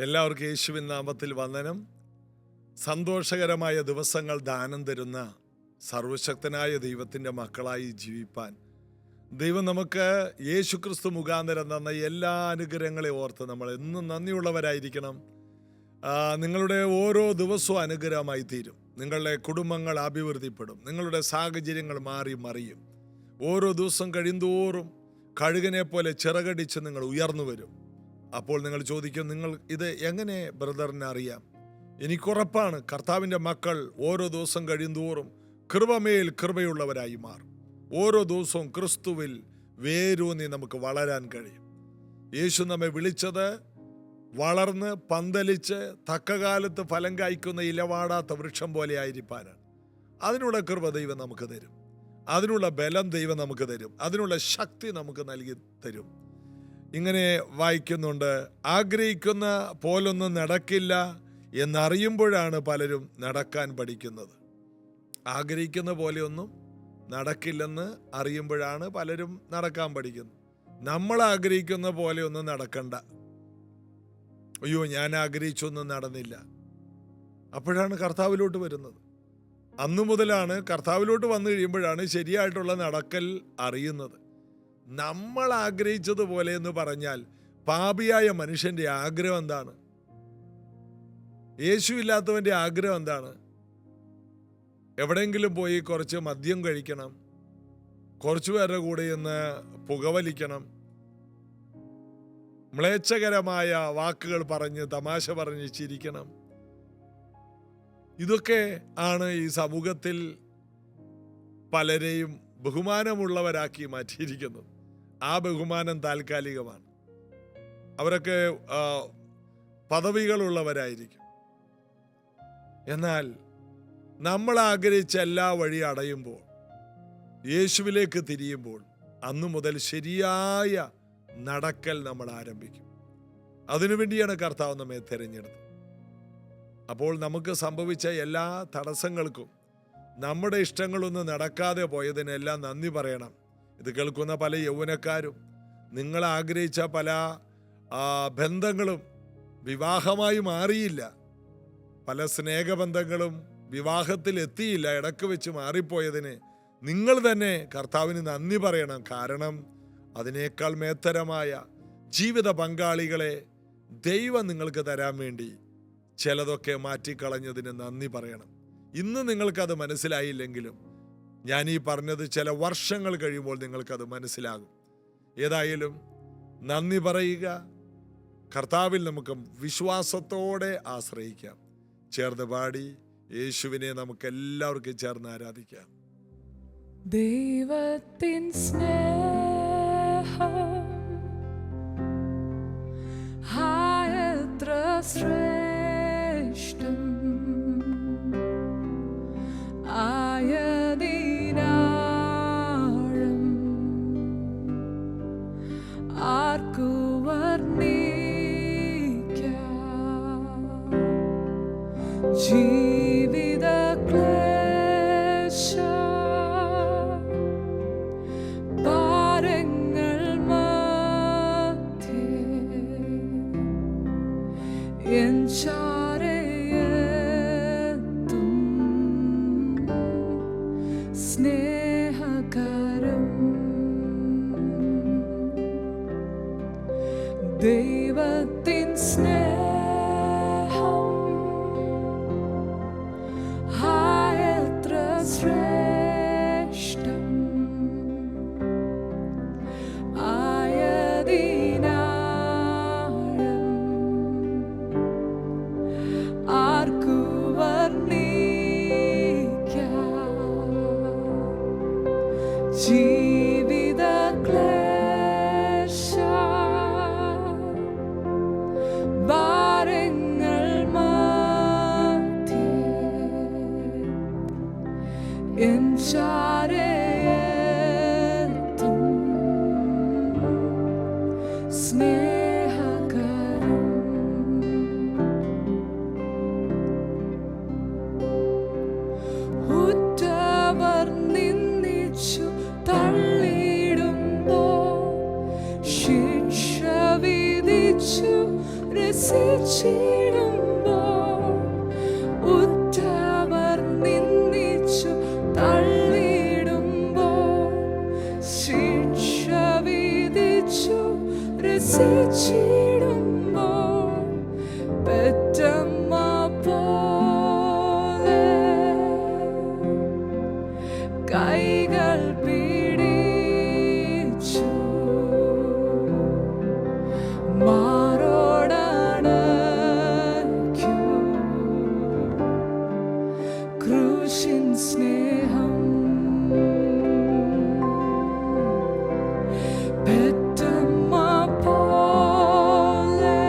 എല്ലാവർക്കും യേശുവിൻ നാമത്തിൽ വന്ദനം. സന്തോഷകരമായ ദിവസങ്ങൾ ദാനം തരുന്ന സർവശക്തനായ ദൈവത്തിൻ്റെ മക്കളായി ജീവിപ്പാൻ ദൈവം നമുക്ക് യേശുക്രിസ്തു മുഖാന്തരം തന്ന എല്ലാ അനുഗ്രഹങ്ങളെ ഓർത്ത് നമ്മൾ എന്നും നന്ദിയുള്ളവരായിരിക്കണം. നിങ്ങളുടെ ഓരോ ദിവസവും അനുഗ്രഹമായി തീരും. നിങ്ങളുടെ കുടുംബങ്ങൾ അഭിവൃദ്ധിപ്പെടും. നിങ്ങളുടെ സാഹചര്യങ്ങൾ മാറി മറിയും. ഓരോ ദിവസം കഴിയുന്തോറും കഴുകനെ പോലെ ചിറകടിച്ച് നിങ്ങൾ ഉയർന്നു വരും. അപ്പോൾ നിങ്ങൾ ചോദിക്കും, നിങ്ങൾ ഇത് എങ്ങനെ ബ്രദറിനെ അറിയാം? എനിക്കുറപ്പാണ്, കർത്താവിൻ്റെ മക്കൾ ഓരോ ദിവസം കഴിയുന്തോറും കൃപമേൽ കൃപയുള്ളവരായി മാറും. ഓരോ ദിവസവും ക്രിസ്തുവിൽ വേരൂന്നി നമുക്ക് വളരാൻ കഴിയും. യേശു നമ്മെ വിളിച്ചത് വളർന്ന് പന്തലിച്ച് തക്കകാലത്ത് ഫലം കായ്ക്കുന്ന ഇലവാടാത്ത വൃക്ഷം പോലെ ആയിരിക്കാനാണ്. അതിനുള്ള കൃപ ദൈവം നമുക്ക് തരും. അതിനുള്ള ബലം ദൈവം നമുക്ക് തരും. അതിനുള്ള ശക്തി നമുക്ക് നൽകി തരും. ഇങ്ങനെ വായിക്കുന്നുണ്ട്, ആഗ്രഹിക്കുന്ന പോലൊന്നും നടക്കില്ല എന്നറിയുമ്പോഴാണ് പലരും നടക്കാൻ പഠിക്കുന്നത്. ആഗ്രഹിക്കുന്ന പോലെയൊന്നും നടക്കില്ലെന്ന് അറിയുമ്പോഴാണ് പലരും നടക്കാൻ പഠിക്കുന്നത്. നമ്മൾ ആഗ്രഹിക്കുന്ന പോലെയൊന്നും നടക്കണ്ട. അയ്യോ, ഞാൻ ആഗ്രഹിച്ചൊന്നും നടന്നില്ല. അപ്പോഴാണ് കർത്താവിലോട്ട് വരുന്നത്. അന്നു മുതലാണ് കർത്താവിലോട്ട് വന്നു കഴിയുമ്പോഴാണ് ശരിയായിട്ടുള്ള നടക്കൽ അറിയുന്നത്. നമ്മൾ ആഗ്രഹിച്ചതുപോലെ എന്ന് പറഞ്ഞാൽ പാപിയായ മനുഷ്യന്റെ ആഗ്രഹം എന്താണ്? യേശു ഇല്ലാത്തവന്റെ ആഗ്രഹം എന്താണ്? എവിടെയെങ്കിലും പോയി കുറച്ച് മദ്യം കഴിക്കണം, കുറച്ചു പേരുടെ കൂടെ ഇന്ന് പുകവലിക്കണം, മ്ലേച്ഛകരമായ വാക്കുകൾ പറഞ്ഞ് തമാശ പറഞ്ഞ് ചിരിക്കണം. ഇതൊക്കെ ആണ് ഈ സമൂഹത്തിൽ പലരെയും ബഹുമാനമുള്ളവരാക്കി മാറ്റിയിരിക്കുന്നത്. ആ ബഹുമാനം താൽക്കാലികമാണ്. അവരൊക്കെ പദവികളുള്ളവരായിരിക്കും. എന്നാൽ നമ്മൾ ആഗ്രഹിച്ച എല്ലാ വഴി അടയുമ്പോൾ, യേശുവിലേക്ക് തിരിയുമ്പോൾ, അന്നു മുതൽ ശരിയായ നടക്കൽ നമ്മൾ ആരംഭിക്കും. അതിനുവേണ്ടിയാണ് കർത്താവ് നമ്മെ തിരഞ്ഞെടുത്തത്. അപ്പോൾ നമുക്ക് സംഭവിച്ച എല്ലാ തടസ്സങ്ങൾക്കും, നമ്മുടെ ഇഷ്ടങ്ങളൊന്നും നടക്കാതെ പോയതിനെല്ലാം നന്ദി പറയണം. ഇത് കേൾക്കുന്ന പല യൗവനക്കാരും നിങ്ങൾ ആഗ്രഹിച്ച പല ബന്ധങ്ങളും വിവാഹമായി മാറിയില്ല. പല സ്നേഹബന്ധങ്ങളും വിവാഹത്തിൽ എത്തിയില്ല. ഇടക്ക് വെച്ച് മാറിപ്പോയതിന് നിങ്ങൾ തന്നെ കർത്താവിന് നന്ദി പറയണം. കാരണം അതിനേക്കാൾ മേത്തരമായ ജീവിത പങ്കാളികളെ ദൈവം നിങ്ങൾക്ക് തരാൻ വേണ്ടി ചിലതൊക്കെ മാറ്റിക്കളഞ്ഞതിന് നന്ദി പറയണം. ഇന്ന് നിങ്ങൾക്കത് മനസ്സിലായില്ലെങ്കിലും ഞാൻ ഈ പറഞ്ഞത് ചില വർഷങ്ങൾ കഴിയുമ്പോൾ നിങ്ങൾക്കത് മനസ്സിലാകും. ഏതായാലും നന്ദി പറയുക. കർത്താവിൽ നമുക്ക് വിശ്വാസത്തോടെ ആശ്രയിക്കാം. ചേർന്ന് പാടി യേശുവിനെ നമുക്ക് എല്ലാവർക്കും ചേർന്ന് ആരാധിക്കാം. ദൈവത്തിൻ സ്നേഹം എത്ര ശ്രേഷ്ഠം, ആയതിനാഴം ആർക്കു വർണ്ണിക്കാം. ജീവിത ക്ലേശ ഭാരങ്ങൾ മധ്യേ എൻ ചാരയെത്തും സ്നേഹകരം. ദൈവത്തിൻ സ്നേഹം എത്ര ശ്രേഷ്ഠം, ആയതിനാഴം ആർക്കു വർണ്ണിക്കാം. ജീവിത ക്ലേശ ഭാരങ്ങൾ മധ്യേ എൻ ചാരയെത്തും സ്നേഹകരം. ഉറ്റവർ നിന്ദിച്ചു തള്ളിയിടുമ്പോൾ ശിക്ഷ വിധിച്ചു രസിച്ചിടുമ്പോൾ ഉറ്റവർ നിന്ദിച്ചു തള്ളിയിടുമ്പോൾ ശിക്ഷ വിധിച്ചു രസിച്ചിടുമ്പോൾ പെറ്റമ്മ പോലെ കൈകൾ പിടിച്ചു മാറോടണയ്ക്കൂ ക്രൂശിൻ സ്നേഹം പെറ്റമ്മ പോലെ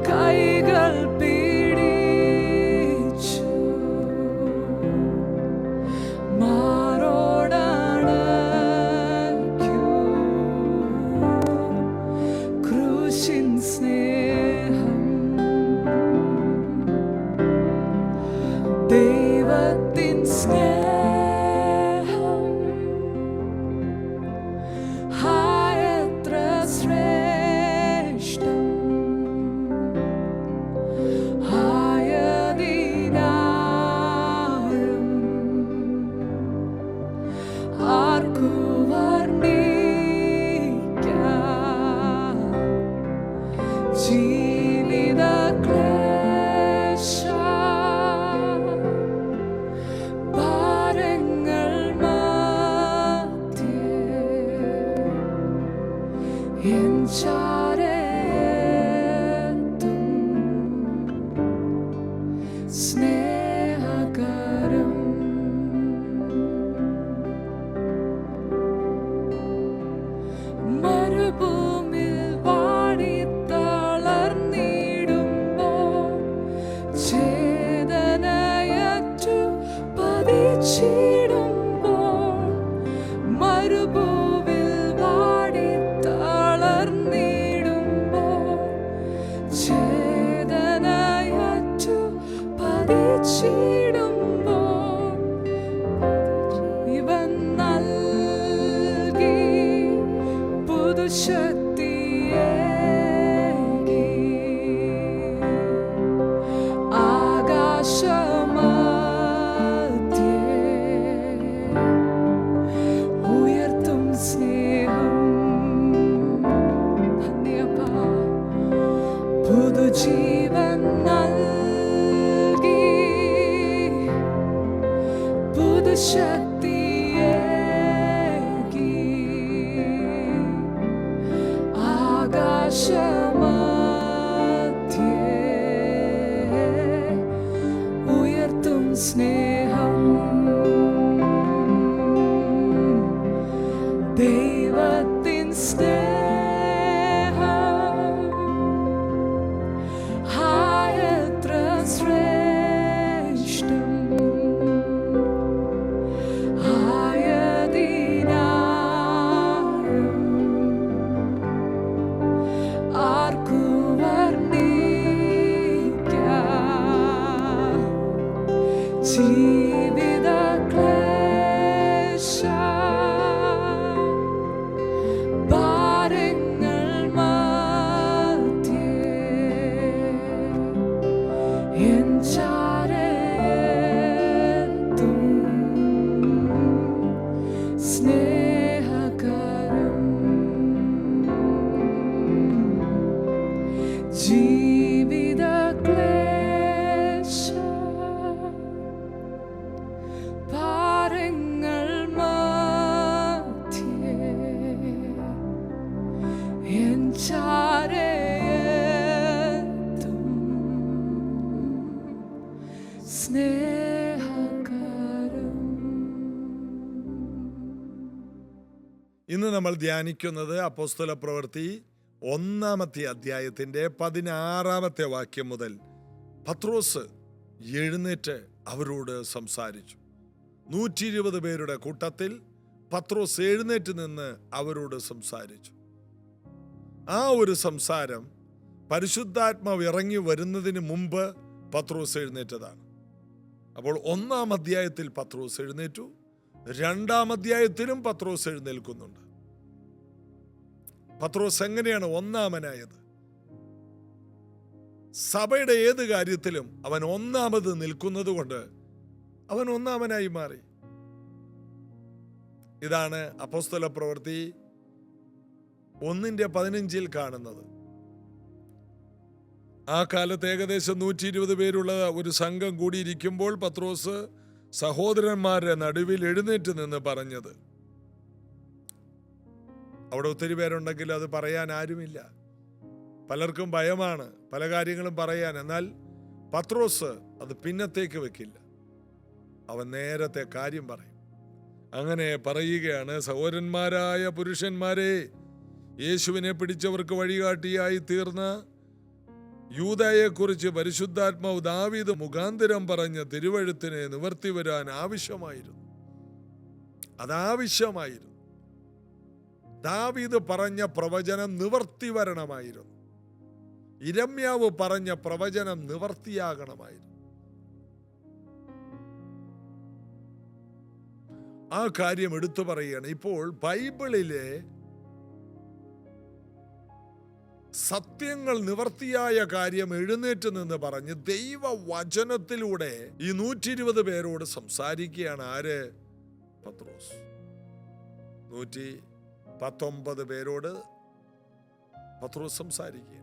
കൈകൾ പിടിച്ചു മാറോടണയ്ക്കൂ ക്രൂശിൻ സ്നേഹം ദൈവത്തിൻ സ്നേഹം എത്ര ശ്രേഷ്ഠം ആയതിനാലും ആർക്കു വർണ്ണിക്കാം ജീവിത ക്ലേശ ഭാരങ്ങൾ മധ്യേ എൻ ചാരത്തും സ്നേഹകരം മരുഭൂമിൽ വാടിത്തളർന്നിടുമ്പോൾ ചേതനയറ്റു പതിച്ചിടുമ്പോൾ മരുഭൂമിൽ വാടിത്തളർന്നിടുമ്പോൾ ചേതനയറ്റു പതിച്ചിടുമ്പോൾ ഇവൻ നൽകി പുതുശക്തിയേകി ആകാശമധ്യേ ഉയർത്തും സ്നേഹം നന്ദിയപ്പാ പുതുജീവൻ നൽകി പുതുശക്തിയേകി ആകാശമധ്യേ ഉയർത്തും സ്നേഹം ദൈവത്തിൻ സ്നേഹം എത്ര ശ്രേഷ്ഠം ആയതിനാലും ആർക്കു വർണ്ണിക്കാം ജീവിത ക്ലേശ ഭാരങ്ങൾ മധ്യേ എൻ ചാരത്തും സ്നേഹകരം ജീവിത ക്ലേശ ഭാരങ്ങൾ മധ്യേ എൻ ചാരത്തും സ്നേഹകരം. ഇന്ന് നമ്മൾ ധ്യാനിക്കുന്നത് അപ്പോസ്തല പ്രവൃത്തി 1-ാമത്തെ അധ്യായത്തിൻ്റെ 16-ാമത്തെ വാക്യം മുതൽ പത്രോസ് എഴുന്നേറ്റ് അവരോട് സംസാരിച്ചു. 120 പേരുടെ കൂട്ടത്തിൽ പത്രോസ് എഴുന്നേറ്റ് നിന്ന് അവരോട് സംസാരിച്ചു. ആ ഒരു സംസാരം പരിശുദ്ധാത്മാവ് ഇറങ്ങി വരുന്നതിന് മുമ്പ് പത്രോസ് എഴുന്നേറ്റതാണ്. അപ്പോൾ 1-ാം അധ്യായത്തിൽ പത്രോസ് എഴുന്നേറ്റു, 2-ാം അധ്യായത്തിലും പത്രോസ് എഴുന്നേൽക്കുന്നുണ്ട്. പത്രോസ് എങ്ങനെയാണ് ഒന്നാമനായത്? സഭയുടെ ഏത് കാര്യത്തിലും അവൻ ഒന്നാമത് നിൽക്കുന്നത് കൊണ്ട് അവൻ ഒന്നാമനായി മാറി. ഇതാണ് അപ്പോസ്തല പ്രവൃത്തി 1:15 കാണുന്നത്. ആ കാലത്ത് ഏകദേശം 120 പേരുള്ള ഒരു സംഘം കൂടിയിരിക്കുമ്പോൾ പത്രോസ് സഹോദരന്മാരുടെ നടുവിൽ എഴുന്നേറ്റ് നിന്ന് പറഞ്ഞത്. അവിടെ ഒത്തിരി പേരുണ്ടെങ്കിൽ അത് പറയാൻ ആരുമില്ല. പലർക്കും ഭയമാണ് പല കാര്യങ്ങളും പറയാൻ. എന്നാൽ പത്രോസ് അത് പിന്നത്തേക്ക് വെക്കില്ല. അവൻ നേരത്തെ കാര്യം പറയും. അങ്ങനെ പറയുകയാണ്, സഹോദരന്മാരായ പുരുഷന്മാരെ, യേശുവിനെ പിടിച്ചവർക്ക് വഴികാട്ടിയായി തീർന്ന യൂദായെക്കുറിച്ച് പരിശുദ്ധാത്മാവ് ദാവീദ് മുഖാന്തരം പറഞ്ഞ തിരുവെഴുത്തിനെ നിവർത്തി വരാൻ ആവശ്യമായിരുന്നു. അതാവശ്യമായിരുന്നു. ദാവീദ് പറഞ്ഞ പ്രവചനം നിവർത്തി വരണമായിരുന്നു. ഇരമ്യാവ് പറഞ്ഞ പ്രവചനം നിവർത്തിയാകണമായിരുന്നു. ആ കാര്യം എടുത്തു പറയുകയാണ്. ഇപ്പോൾ ബൈബിളിലെ സത്യങ്ങൾ നിവർത്തിയായ കാര്യം എഴുന്നേറ്റ് നിന്ന് പറഞ്ഞ് ദൈവവചനത്തിലൂടെ ഈ 120 പേരോട് സംസാരിക്കുകയാണ്. ആര്? പത്രോസ്. 119 പേരോട് പത്രോസ് സംസാരിക്കുക.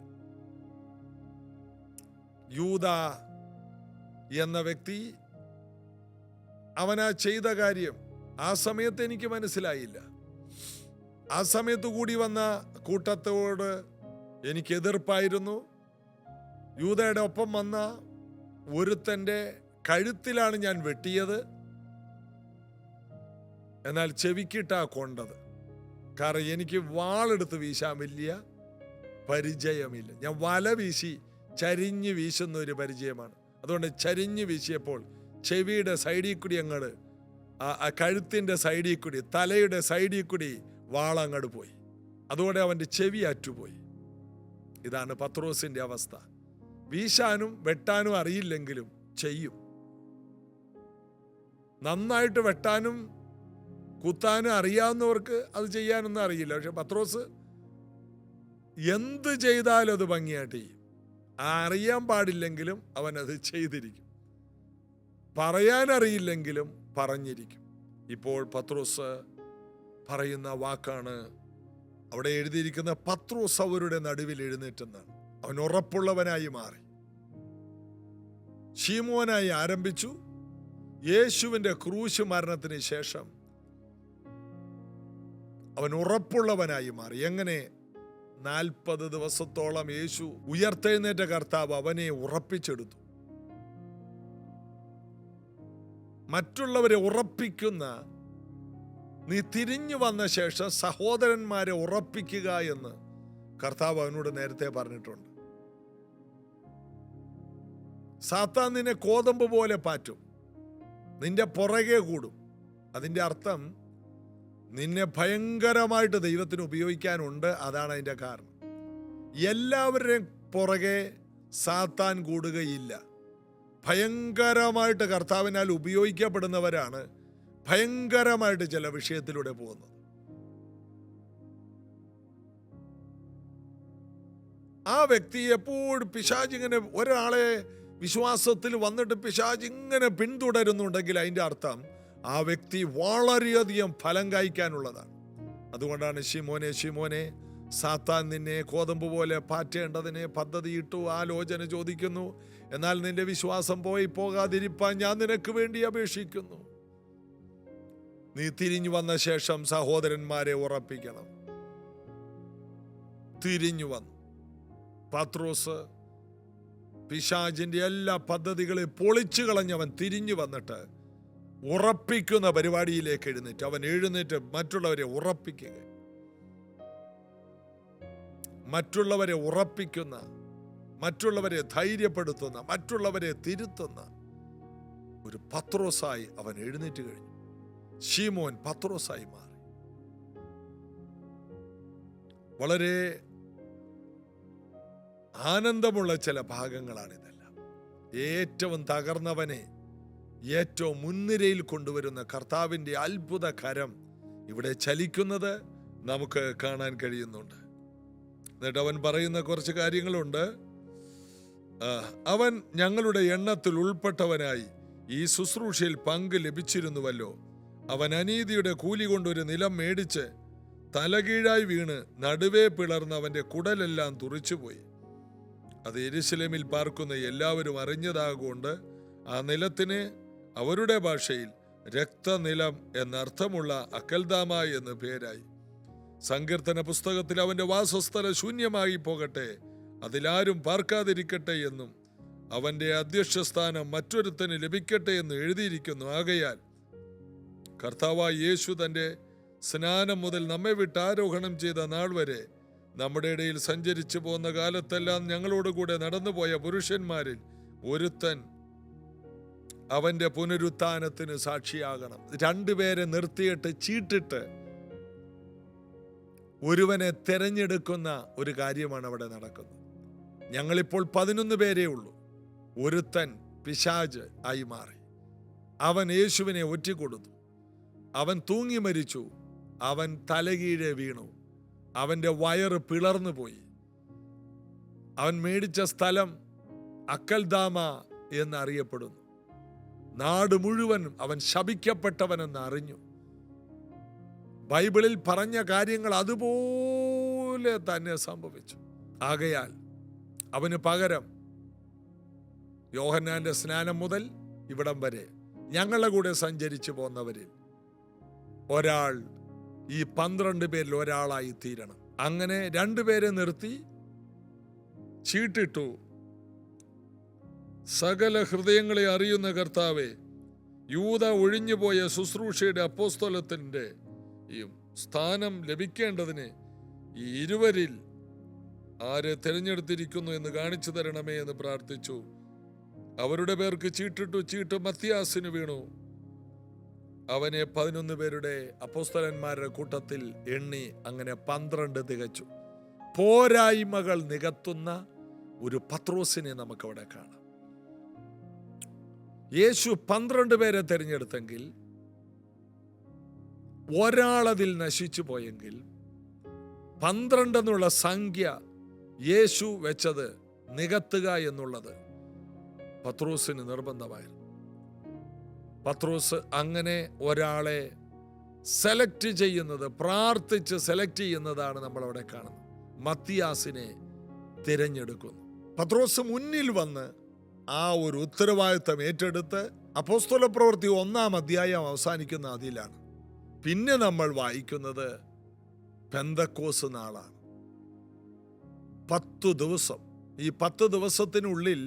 യൂദാ എന്ന വ്യക്തി അവനാ ചെയ്ത കാര്യം ആ സമയത്ത് എനിക്ക് മനസ്സിലായില്ല. ആ സമയത്ത് കൂടി വന്ന കൂട്ടത്തോട് എനിക്ക് എതിർപ്പായിരുന്നു. യൂദയുടെ ഒപ്പം വന്ന ഒരുത്തന്റെ കഴുത്തിലാണ് ഞാൻ വെട്ടിയത്. എന്നാൽ ചെവിക്കിട്ടാ കൊണ്ടത്. കാരണം എനിക്ക് വാളെടുത്ത് വീശാൻ വലിയ പരിചയമില്ല. ഞാൻ വല വീശി ചരിഞ്ഞ് വീശുന്ന ഒരു പരിചയമാണ്. അതുകൊണ്ട് ചരിഞ്ഞ് വീശിയപ്പോൾ ചെവിയുടെ സൈഡിൽ കൂടി അങ്ങോട്ട്, കഴുത്തിൻ്റെ സൈഡിൽ കൂടി, തലയുടെ സൈഡിൽ കൂടി വാളങ്ങോട്ട് പോയി. അതോടെ അവൻ്റെ ചെവി അറ്റുപോയി. ഇതാണ് പത്രോസിന്റെ അവസ്ഥ. വീശാനും വെട്ടാനും അറിയില്ലെങ്കിലും ചെയ്യും. നന്നായിട്ട് വെട്ടാനും കുത്താനും അറിയാവുന്നവർക്ക് അത് ചെയ്യാനൊന്നും അറിയില്ല. പക്ഷെ പത്രോസ് എന്ത് ചെയ്താലും അത് ഭംഗിയായിട്ട് ചെയ്യും. അറിയാൻ പാടില്ലെങ്കിലും അവൻ അത് ചെയ്തിരിക്കും. പറയാനറിയില്ലെങ്കിലും പറഞ്ഞിരിക്കും. ഇപ്പോൾ പത്രോസ് പറയുന്ന വാക്കാണ് അവിടെ എഴുതിയിരിക്കുന്ന. പത്രോസ് അവരുടെ നടുവിൽ എഴുന്നേറ്റെന്നാണ്. അവൻ ഉറപ്പുള്ളവനായി മാറി. ശീമോനായി ആരംഭിച്ചു. യേശുവിന്റെ ക്രൂശ് മരണത്തിന് ശേഷം അവൻ ഉറപ്പുള്ളവനായി മാറി. എങ്ങനെ? 40 ദിവസത്തോളം യേശു ഉയർത്തെഴുന്നേറ്റ കർത്താവ് അവനെ ഉറപ്പിച്ചെടുത്തു. മറ്റുള്ളവരെ ഉറപ്പിക്കുന്ന, നീ തിരിഞ്ഞു വന്ന ശേഷം സഹോദരന്മാരെ ഉറപ്പിക്കുക എന്ന് കർത്താവ് അവനോട് നേരത്തെ പറഞ്ഞിട്ടുണ്ട്. സാത്താൻ നിന്നെ കോതമ്പ് പോലെ പാറ്റും, നിന്റെ പുറകെ കൂടും. അതിൻ്റെ അർത്ഥം നിന്നെ ഭയങ്കരമായിട്ട് ദൈവത്തിന് ഉപയോഗിക്കാനുണ്ട്. അതാണ് അതിൻ്റെ കാരണം. എല്ലാവരുടെയും പുറകെ സാത്താൻ കൂടുകയില്ല. ഭയങ്കരമായിട്ട് കർത്താവിനാൽ ഉപയോഗിക്കപ്പെടുന്നവരാണ് ഭയങ്കരമായിട്ട് ചില വിഷയത്തിലൂടെ പോകുന്നത്. ആ വ്യക്തി എപ്പോഴും പിശാചിങ്ങനെ ഒരാളെ വിശ്വാസത്തിൽ വന്നിട്ട് പിശാചിങ്ങനെ പിന്തുടരുന്നുണ്ടെങ്കിൽ അതിൻ്റെ അർത്ഥം ആ വ്യക്തി വളരെയധികം ഫലം കായ്ക്കാനുള്ളതാണ്. അതുകൊണ്ടാണ് ശിമോനെ, ശിമോനെ, സാത്താൻ നിന്നെ കോതമ്പ് പോലെ പാറ്റേണ്ടതിനെ പദ്ധതിയിട്ടു, ആലോചന ചോദിക്കുന്നു. എന്നാൽ നിന്റെ വിശ്വാസം പോകാതിരിപ്പാൻ ഞാൻ നിനക്ക് വേണ്ടി അപേക്ഷിക്കുന്നു. നീ തിരിഞ്ഞു വന്ന ശേഷം സഹോദരന്മാരെ ഉറപ്പിക്കണം. തിരിഞ്ഞു വന്നു. പത്രോസ് പിശാചിന്റെ എല്ലാ പദ്ധതികളെയും പൊളിച്ചു കളഞ്ഞവൻ തിരിഞ്ഞു വന്നിട്ട് ഉറപ്പിക്കുന്ന പരിപാടിയിലേക്ക് എഴുന്നേറ്റ്. അവൻ എഴുന്നേറ്റ് മറ്റുള്ളവരെ ഉറപ്പിക്കുക, മറ്റുള്ളവരെ ഉറപ്പിക്കുന്ന, മറ്റുള്ളവരെ ധൈര്യപ്പെടുത്തുന്ന, മറ്റുള്ളവരെ തിരുത്തുന്ന ഒരു പത്രോസായി അവൻ എഴുന്നേറ്റ് കഴിഞ്ഞു. ശീമോൻ പത്രോസായി മാറി. വളരെ ആനന്ദമുള്ള ചില ഭാഗങ്ങളാണിതെല്ലാം. ഏറ്റവും തകർന്നവനെ ഏറ്റവും മുൻനിരയിൽ കൊണ്ടുവരുന്ന കർത്താവിൻ്റെ അത്ഭുത കരം ഇവിടെ ചലിക്കുന്നത് നമുക്ക് കാണാൻ കഴിയുന്നുണ്ട്. എന്നിട്ട് അവൻ പറയുന്ന കുറച്ച് കാര്യങ്ങളുണ്ട്. അവൻ ഞങ്ങളുടെ എണ്ണത്തിൽ ഉൾപ്പെട്ടവനായി ഈ ശുശ്രൂഷയിൽ പങ്ക് ലഭിച്ചിരുന്നുവല്ലോ. അവൻ അനീതിയുടെ കൂലി കൊണ്ടൊരു നിലം മേടിച്ച് തലകീഴായി വീണ് നടുവേ പിളർന്ന് അവന്റെ കുടലെല്ലാം തുറിച്ചുപോയി. അത് യെരൂശലേമിൽ പാർക്കുന്ന എല്ലാവരും അറിഞ്ഞതാകൊണ്ട് ആ നിലത്തിന് അവരുടെ ഭാഷയിൽ രക്തനിലം എന്നർത്ഥമുള്ള അക്കൽദാമ എന്ന് പേരായി. സങ്കീർത്തന പുസ്തകത്തിൽ അവന്റെ വാസസ്ഥലം ശൂന്യമായി പോകട്ടെ, അതിലാരും പാർക്കാതിരിക്കട്ടെ എന്നും അവന്റെ അധ്യക്ഷസ്ഥാനം മറ്റൊരുത്തന് ലഭിക്കട്ടെ എന്ന് എഴുതിയിരിക്കുന്നു. ആകയാൽ കർത്താവായ യേശു തന്റെ സ്നാനം മുതൽ നമ്മെ വിട്ട് ആരോഹണം ചെയ്ത നാൾ വരെ നമ്മുടെ ഇടയിൽ സഞ്ചരിച്ചു പോന്ന കാലത്തെല്ലാം ഞങ്ങളോടുകൂടെ നടന്നുപോയ പുരുഷന്മാരിൽ ഒരുത്തൻ അവന്റെ പുനരുത്ഥാനത്തിന് സാക്ഷിയാകണം. രണ്ടുപേരെ നിർത്തിയിട്ട് ചീട്ടിട്ട് ഒരുവനെ തെരഞ്ഞെടുക്കുന്ന ഒരു കാര്യമാണ് അവിടെ നടക്കുന്നത്. ഞങ്ങളിപ്പോൾ 11 പേരേ ഉള്ളൂ. ഒരുത്തൻ പിശാച് ആയി മാറി. അവൻ യേശുവിനെ ഒറ്റിക്കൊടുത്തു. അവൻ തൂങ്ങി മരിച്ചു. അവൻ തലകീഴെ വീണു. അവന്റെ വയറ് പിളർന്നു പോയി. അവൻ മേടിച്ച സ്ഥലം അക്കൽദാമ എന്നറിയപ്പെടുന്നു. നാട് മുഴുവൻ അവൻ ശപിക്കപ്പെട്ടവനെന്ന് അറിഞ്ഞു. ബൈബിളിൽ പറഞ്ഞ കാര്യങ്ങൾ അതുപോലെ തന്നെ സംഭവിച്ചു. ആകയാൽ അവന് പകരം യോഹന്നാന്റെ സ്നാനം മുതൽ ഇവിടം വരെ ഞങ്ങളുടെ കൂടെ സഞ്ചരിച്ചു പോന്നവരിൽ ഒരാൾ ഈ 12 പേരിൽ ഒരാളായി തീരണം. അങ്ങനെ 2 പേരെ നിർത്തി ചീട്ടിട്ടു. സകല ഹൃദയങ്ങളെ അറിയുന്ന കർത്താവേ, യൂദ ഒഴിഞ്ഞുപോയ ശുശ്രൂഷയുടെ അപ്പോസ്തലത്തിന്റെ ഈ സ്ഥാനം ലഭിക്കേണ്ടതിന് ഈ 20 ആരെ തിരഞ്ഞെടുത്തിരിക്കുന്നു എന്ന് കാണിച്ചു തരണമേ എന്ന് പ്രാർത്ഥിച്ചു. അവരുടെ പേർക്ക് ചീട്ടിട്ടു. ചീട്ട് മത്തിയാസിന് വീണു. അവനെ 11 പേരുടെ അപ്പോസ്തലന്മാരുടെ കൂട്ടത്തിൽ എണ്ണി. അങ്ങനെ 12 തികച്ചു. പോരായ്മകൾ നികത്തുന്ന ഒരു പത്രോസിനെ നമുക്കവിടെ കാണാം. യേശു 12 പേരെ തിരഞ്ഞെടുത്തെങ്കിൽ ഒരാളതിൽ നശിച്ചു പോയെങ്കിൽ 12 എന്നുള്ള സംഖ്യ യേശു വെച്ചത് നികത്തുക എന്നുള്ളത് പത്രോസിന് നിർബന്ധമായിരുന്നു. പത്രോസ് അങ്ങനെ ഒരാളെ സെലക്ട് ചെയ്യുന്നത്, പ്രാർത്ഥിച്ച് സെലക്ട് ചെയ്യുന്നതാണ് നമ്മളവിടെ കാണുന്നത്. മത്തിയാസിനെ തിരഞ്ഞെടുക്കുന്നു. പത്രോസ് മുന്നിൽ വന്ന് ആ ഒരു ഉത്തരവാദിത്തം ഏറ്റെടുത്ത് അപ്പോസ്തല പ്രവൃത്തി 1-ാം അധ്യായം അവസാനിക്കുന്ന അതിലാണ്. പിന്നെ നമ്മൾ വായിക്കുന്നത് പെന്തക്കോസ് നാളാണ്. 10 ദിവസം. ഈ 10 ദിവസത്തിനുള്ളിൽ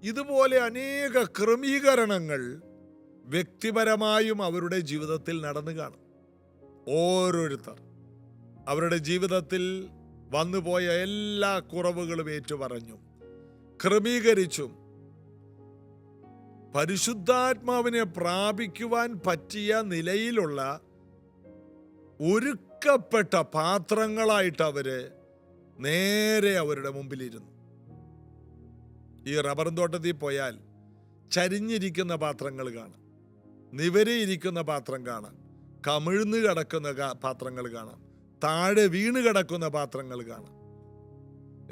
ഇതുപോലെ അനേക ക്രമീകരണങ്ങൾ വ്യക്തിപരമായും അവരുടെ ജീവിതത്തിൽ നടന്നു കാണും. ഓരോരുത്തർ അവരുടെ ജീവിതത്തിൽ വന്നുപോയ എല്ലാ കുറവുകളും ഏറ്റുപറഞ്ഞും ക്രമീകരിച്ചും പരിശുദ്ധാത്മാവിനെ പ്രാപിക്കുവാൻ പറ്റിയ നിലയിലുള്ള ഒരുക്കപ്പെട്ട പാത്രങ്ങളായിട്ട് അവര് നേരെ അവരുടെ മുമ്പിലിരുന്നു. ഈ റബ്ബർ തോട്ടത്തിൽ പോയാൽ ചരിഞ്ഞിരിക്കുന്ന പാത്രങ്ങൾ കാണാം, നിവരിയിരിക്കുന്ന പാത്രം കാണാം, കമിഴ്ന്ന് കിടക്കുന്ന പാത്രങ്ങൾ കാണാം, താഴെ വീണ് കിടക്കുന്ന പാത്രങ്ങൾ കാണാം.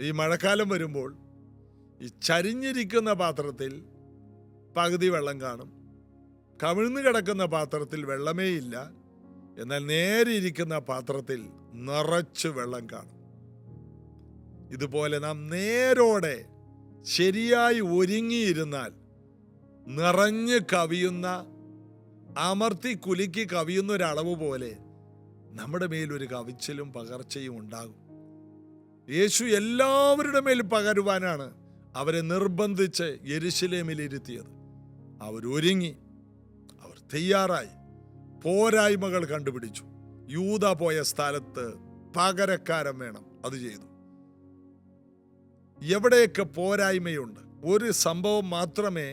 ഈ മഴക്കാലം വരുമ്പോൾ ഈ ചരിഞ്ഞിരിക്കുന്ന പാത്രത്തിൽ പകുതി വെള്ളം കാണും, കമിഴ്ന്ന് കിടക്കുന്ന പാത്രത്തിൽ വെള്ളമേ ഇല്ല. എന്നാൽ നേരെ ഇരിക്കുന്ന പാത്രത്തിൽ നിറച്ച് വെള്ളം കാണും. ഇതുപോലെ നാം നേരോടെ ശരിയായി ഒരുങ്ങിയിരുന്നാൽ നിറഞ്ഞ് കവിയുന്ന, അമർത്തി കുലുക്കി കവിയുന്ന ഒരളവ് പോലെ നമ്മുടെ മേലൊരു കവിച്ചിലും പകർച്ചയും ഉണ്ടാകും. യേശു എല്ലാവരുടെ മേൽ പകരുവാനാണ് അവരെ നിർബന്ധിച്ച് യെരൂശലേമിൽ ഇരുത്തിയത്. അവരൊരുങ്ങി, അവർ തയ്യാറായി, പോരായ്മകൾ കണ്ടുപിടിച്ചു. യൂദ പോയ സ്ഥലത്ത് പകരക്കാരൻ വേണം, അത് ചെയ്തു. എവിടെയൊക്കെ പോരായ്മയുണ്ട്, ഒരു സംഭവം മാത്രമേ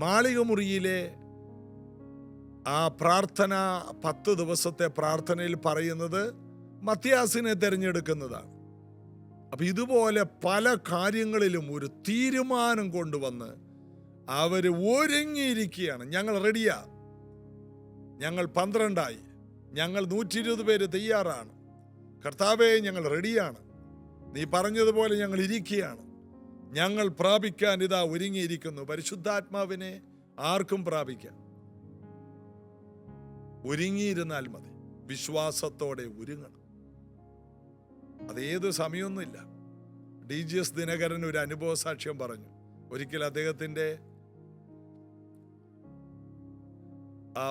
മാളികമുറിയിലെ ആ പ്രാർത്ഥന, 10 ദിവസത്തെ പ്രാർത്ഥനയിൽ പറയുന്നത് മത്തിയാസിനെ തിരഞ്ഞെടുക്കുന്നതാണ്. അപ്പൊ ഇതുപോലെ പല കാര്യങ്ങളിലും ഒരു തീരുമാനം കൊണ്ടുവന്ന് അവര് ഒരുങ്ങിയിരിക്കുകയാണ്. ഞങ്ങൾ റെഡിയാ, ഞങ്ങൾ 12 ഞങ്ങൾ 120 പേര് തയ്യാറാണ്, കർത്താവേ ഞങ്ങൾ റെഡിയാണ്, നീ പറഞ്ഞതുപോലെ ഞങ്ങൾ ഇരിക്കുകയാണ്, ഞങ്ങൾ പ്രാപിക്കാൻ ഇതാ ഒരുങ്ങിയിരിക്കുന്നു. പരിശുദ്ധാത്മാവിനെ ആർക്കും പ്രാപിക്കാം. ഒരുങ്ങിയിരുന്നാൽ മതി. വിശ്വാസത്തോടെ ഒരുങ്ങണം. അതേത് സമയമൊന്നുമില്ല. DGS ദിനകരൻ ഒരു അനുഭവ സാക്ഷ്യം പറഞ്ഞു. ഒരിക്കൽ അദ്ദേഹത്തിൻ്റെ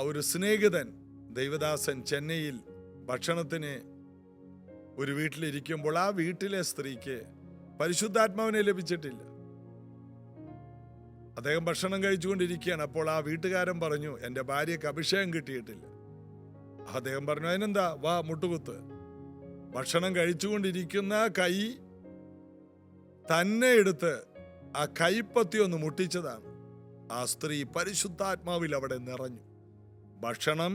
ഒരു സ്നേഹിതൻ ദൈവദാസൻ ചെന്നൈയിൽ ഭക്ഷണത്തിന് ഒരു വീട്ടിലിരിക്കുമ്പോൾ ആ വീട്ടിലെ സ്ത്രീക്ക് പരിശുദ്ധാത്മാവിനെ ലഭിച്ചിട്ടില്ല. അദ്ദേഹം ഭക്ഷണം കഴിച്ചുകൊണ്ടിരിക്കുകയാണ്. അപ്പോൾ ആ വീട്ടുകാരൻ പറഞ്ഞു, എൻ്റെ ഭാര്യയ്ക്ക് അഭിഷേകം കിട്ടിയിട്ടില്ല. അദ്ദേഹം പറഞ്ഞു, അതിനെന്താ, വാ മുട്ടുകുത്ത്. ഭക്ഷണം കഴിച്ചുകൊണ്ടിരിക്കുന്ന കൈ തന്നെ എടുത്ത് ആ കൈപ്പത്തി ഒന്ന് മുട്ടിച്ചതാണ്. ആ സ്ത്രീ പരിശുദ്ധാത്മാവിൽ അവിടെ നിറഞ്ഞു. ഭക്ഷണം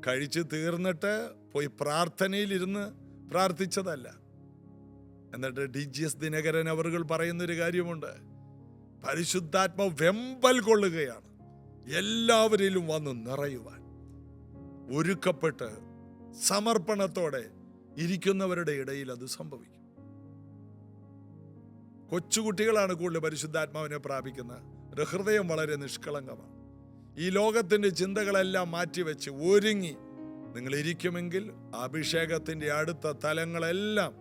കഴിച്ച് തീർന്നിട്ട് പോയി പ്രാർത്ഥനയിലിരുന്ന് പ്രാർത്ഥിച്ചതല്ല. എന്നിട്ട് DGS ദിനകരൻ അവറുകൾ പറയുന്നൊരു കാര്യമുണ്ട്. പരിശുദ്ധാത്മാവ് വെമ്പൽ കൊള്ളുകയാണ് എല്ലാവരിലും വന്ന് നിറയുവാൻ. ഒരുക്കപ്പെട്ട് സമർപ്പണത്തോടെ ഇരിക്കുന്നവരുടെ ഇടയിൽ അത് സംഭവിക്കും. കൊച്ചുകുട്ടികളാണ് കൂടുതൽ പരിശുദ്ധാത്മാവിനെ പ്രാപിക്കുന്നത്. ഹൃദയം വളരെ നിഷ്കളങ്കമാണ്. ഈ ലോകത്തിൻ്റെ ചിന്തകളെല്ലാം മാറ്റിവെച്ച് ഒരുങ്ങി നിങ്ങൾ ഇരിക്കുമെങ്കിൽ അഭിഷേകത്തിൻ്റെ അടുത്ത തലങ്ങളെല്ലാം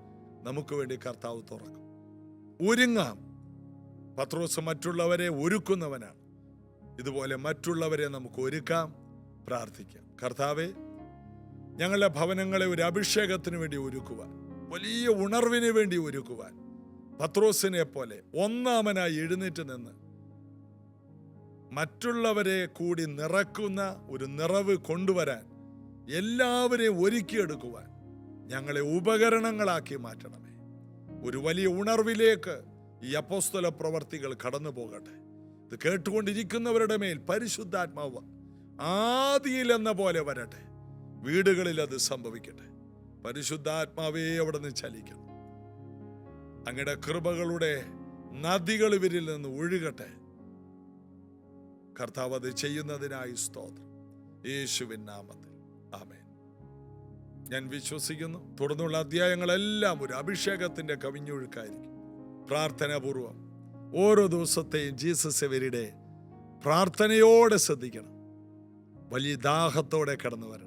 നമുക്ക് വേണ്ടി കർത്താവ് തുറക്കും. ഒരുങ്ങാം. പത്രോസ് മറ്റുള്ളവരെ ഒരുക്കുന്നവനാണ്. ഇതുപോലെ മറ്റുള്ളവരെ നമുക്ക് ഒരുക്കാം, പ്രാർത്ഥിക്കാം. കർത്താവേ, ഞങ്ങളുടെ ഭവനങ്ങളെ ഒരു അഭിഷേകത്തിന് വേണ്ടി ഒരുക്കുവാൻ, വലിയ ഉണർവിന് വേണ്ടി ഒരുക്കുവാൻ, പത്രോസിനെ പോലെ ഒന്നാമനായി എഴുന്നേറ്റ് നിന്ന് മറ്റുള്ളവരെ കൂടി നിറക്കുന്ന ഒരു നിറവ് കൊണ്ടുവരാൻ, എല്ലാവരെയും ഒരുക്കിയെടുക്കുവാൻ ഞങ്ങളെ ഉപകരണങ്ങളാക്കി മാറ്റണമേ. ഒരു വലിയ ഉണർവിലേക്ക് ഈ അപ്പോസ്തല പ്രവർത്തികൾ കടന്നു പോകട്ടെ. ഇത് കേട്ടുകൊണ്ടിരിക്കുന്നവരുടെ മേൽ പരിശുദ്ധാത്മാവ് ആദിയിൽ എന്ന പോലെ വരട്ടെ. വീടുകളിൽ അത് സംഭവിക്കട്ടെ. പരിശുദ്ധാത്മാവേ അവിടെ നിന്ന് ചലിക്കണം. അങ്ങയുടെ കൃപകളുടെ നദികൾ ഇവരിൽ നിന്ന് ഒഴുകട്ടെ. കർത്താവ് അത് ചെയ്യുന്നതിനായി സ്തോത്രം. യേശുവിൻ നാമത്തിൽ ആമേൻ. ഞാൻ വിശ്വസിക്കുന്നു തുടർന്നുള്ള അധ്യായങ്ങളെല്ലാം ഒരു അഭിഷേകത്തിന്റെ കവിഞ്ഞൊഴുക്കായിരിക്കും. പ്രാർത്ഥനാപൂർവം ഓരോ ദിവസത്തെയും ജീസസ് എവരിഡേ പ്രാർത്ഥനയോടെ ശ്രദ്ധിക്കണം. വലിയ ദാഹത്തോടെ കടന്നു വരണം.